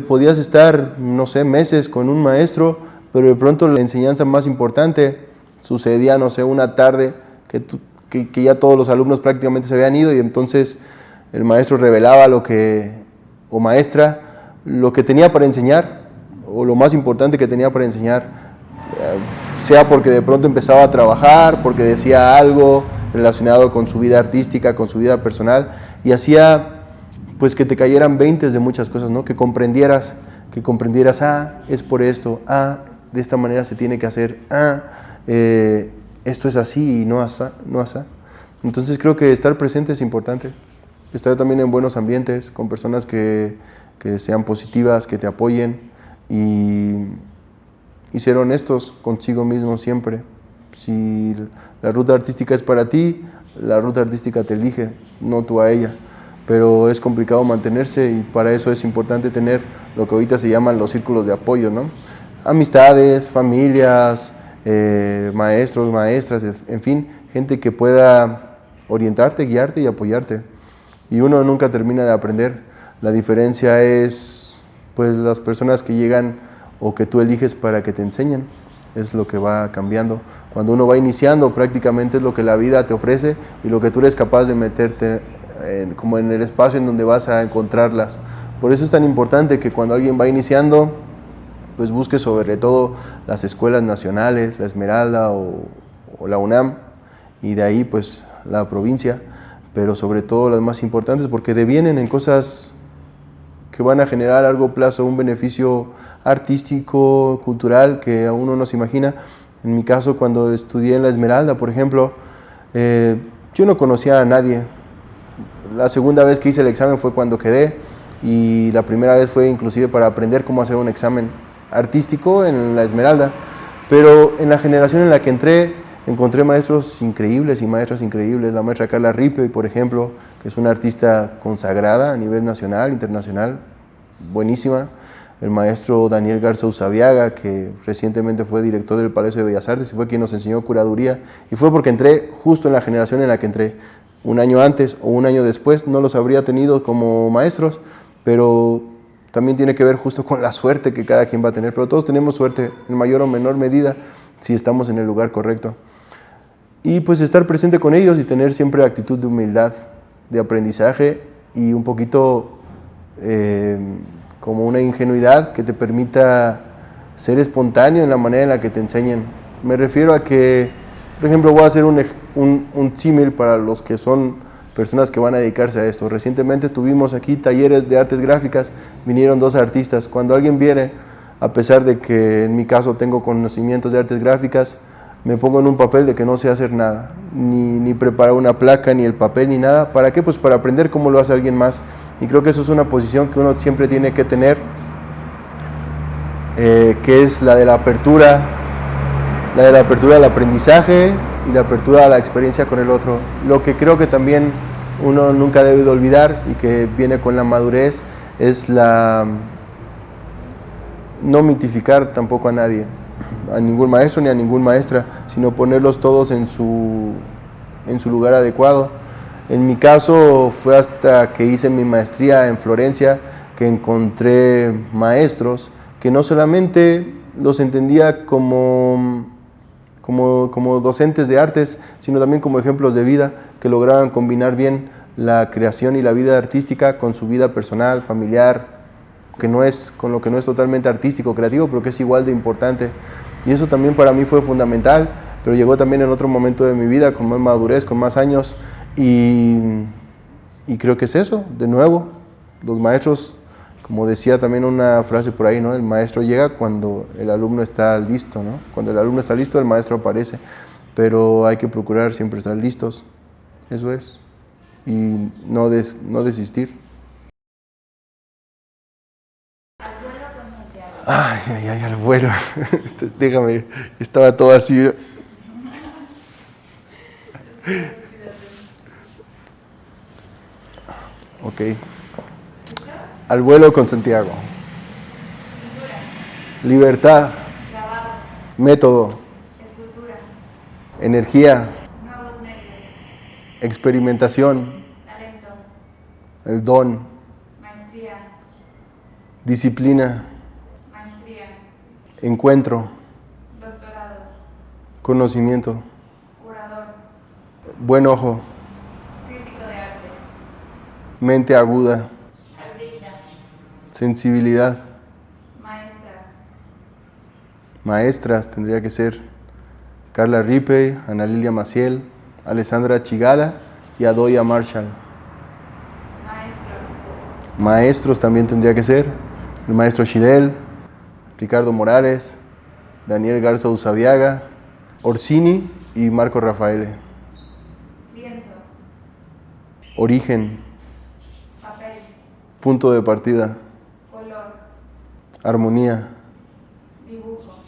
podías estar, no sé, meses con un maestro, pero de pronto la enseñanza más importante sucedía, no sé, una tarde que ya todos los alumnos prácticamente se habían ido y entonces el maestro revelaba o maestra, lo que tenía para enseñar, o lo más importante que tenía para enseñar, sea porque de pronto empezaba a trabajar, porque decía algo relacionado con su vida artística, con su vida personal, y hacía pues que te cayeran veintes de muchas cosas, ¿no? Que comprendieras, es por esto, de esta manera se tiene que hacer, esto es así y no asá. Entonces creo que estar presente es importante, estar también en buenos ambientes, con personas que sean positivas, que te apoyen y ser honestos consigo mismo siempre. Si la ruta artística es para ti, la ruta artística te elige, no tú a ella. Pero es complicado mantenerse y para eso es importante tener lo que ahorita se llaman los círculos de apoyo, ¿no? Amistades, familias, maestros, maestras, en fin, gente que pueda orientarte, guiarte y apoyarte. Y uno nunca termina de aprender. La diferencia es pues las personas que llegan o que tú eliges para que te enseñen, es lo que va cambiando. Cuando uno va iniciando, prácticamente es lo que la vida te ofrece y lo que tú eres capaz de meterte como en el espacio en donde vas a encontrarlas. Por eso es tan importante que cuando alguien va iniciando, pues busque sobre todo las escuelas nacionales, la Esmeralda o la UNAM, y de ahí pues la provincia, pero sobre todo las más importantes, porque devienen en cosas que van a generar a largo plazo un beneficio artístico, cultural, que a uno no se imagina. En mi caso, cuando estudié en la Esmeralda, por ejemplo, yo no conocía a nadie. La segunda vez que hice el examen fue cuando quedé, y la primera vez fue inclusive para aprender cómo hacer un examen artístico en la Esmeralda. Pero en la generación en la que encontré maestros increíbles y maestras increíbles. La maestra Carla Rippey, por ejemplo, que es una artista consagrada a nivel nacional, internacional, buenísima. El maestro Daniel Garza Usabiaga, que recientemente fue director del Palacio de Bellas Artes y fue quien nos enseñó curaduría. Y fue porque entré justo en la generación en la que entré. Un año antes o un año después no los habría tenido como maestros, pero también tiene que ver justo con la suerte que cada quien va a tener. Pero todos tenemos suerte en mayor o menor medida si estamos en el lugar correcto. Y pues estar presente con ellos y tener siempre actitud de humildad, de aprendizaje y un poquito como una ingenuidad que te permita ser espontáneo en la manera en la que te enseñen. Me refiero a que, por ejemplo, voy a hacer un símil para los que son personas que van a dedicarse a esto. Recientemente tuvimos aquí talleres de artes gráficas, vinieron 2 artistas. Cuando alguien viene, a pesar de que en mi caso tengo conocimientos de artes gráficas, me pongo en un papel de que no sé hacer nada, ni preparar una placa, ni el papel, ni nada. ¿Para qué? Pues para aprender cómo lo hace alguien más. Y creo que eso es una posición que uno siempre tiene que tener, que es la de la apertura al aprendizaje y la apertura a la experiencia con el otro. Lo que creo que también uno nunca debe de olvidar y que viene con la madurez es no mitificar tampoco a nadie, a ningún maestro ni a ninguna maestra, sino ponerlos todos en su lugar adecuado. En mi caso fue hasta que hice mi maestría en Florencia que encontré maestros que no solamente los entendía como docentes de artes, sino también como ejemplos de vida, que lograban combinar bien la creación y la vida artística con su vida personal, familiar, con lo que no es totalmente artístico, creativo, pero que es igual de importante. Y eso también para mí fue fundamental, pero llegó también en otro momento de mi vida, con más madurez, con más años, y creo que es eso, de nuevo, los maestros, como decía también una frase por ahí, ¿no? El maestro llega cuando el alumno está listo, ¿no? Cuando el alumno está listo, el maestro aparece, pero hay que procurar siempre estar listos, eso es, y no desistir. Ay, al vuelo. Déjame ir. Estaba todo así. Ok. Al vuelo con Santiago. Libertad. Método. energía, nuevos medios, experimentación, talento, el don, maestría, disciplina, maestría, encuentro, doctorado, conocimiento, curador, buen ojo, crítico de arte, mente aguda, artista, sensibilidad, maestra, maestras tendría que ser Carla Ripe, Ana Lilia Maciel, Alessandra Chigala y Adoya Marshall. maestro, Maestros también tendría que ser el maestro Shidel, Ricardo Morales, Daniel Garza Usabiaga, Orsini y Marco Rafaele. lienzo, Origen, papel, punto de partida, color, armonía, dibujo,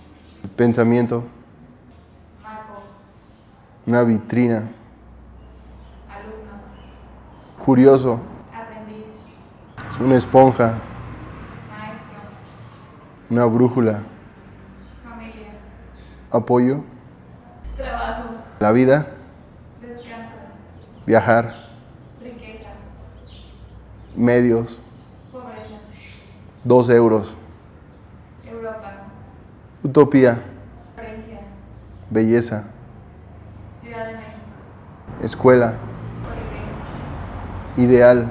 pensamiento, maco, una vitrina, alumno, curioso, aprendiz, una esponja, maestro, una brújula, familia, apoyo, trabajo, la vida, descanso, viajar, riqueza, medios, pobreza, 2 euros, Europa, utopía, Florencia, belleza, Ciudad de México, escuela, Oribe, ideal,